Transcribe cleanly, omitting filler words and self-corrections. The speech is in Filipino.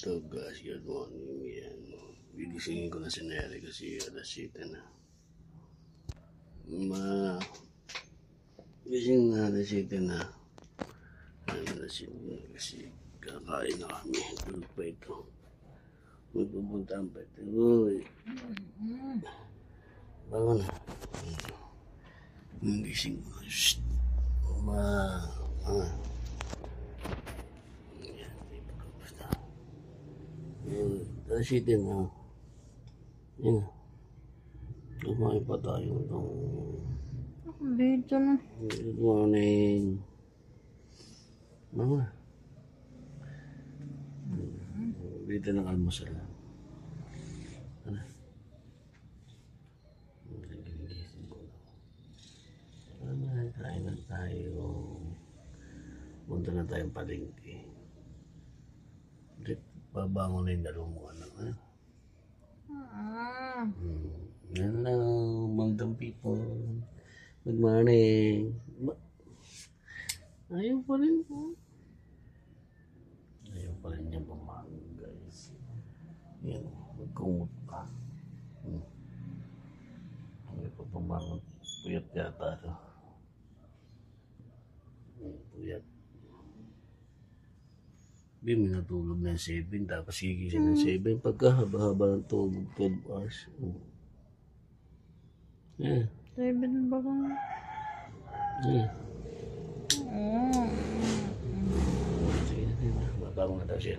So guys, good morning. Yan. Gigisingin ko na si Neri kasi alas 7 na. Gising na alas 7 na. Alas 7 na kasi kakain na kami. Tulog pa ito. Magpupuntaan pa ito. Uy. Bago na. Gising ko. Shhh. Alas 7 na. Yan. Kumain pa tayo ng... Dito na. Good morning. Mama. Dito ng almusal. Ano? Kain na tayo. Punta na tayong palengke. Babangon na yung dalawang mga anak. Hello, magandang people. Good morning. Ayaw pa rin po. Ayaw pa rin niya bumangon, guys. Yan, magkumot pa. Ayaw pa bumangon. Puyat yata. Puyat. May natulog na 7, tapos sigising ng 7. Pagkahaba-haba ng tulog, 12 hours. Yeah. 7 ba ka? Yeah. Sige na, babangon na daw siya.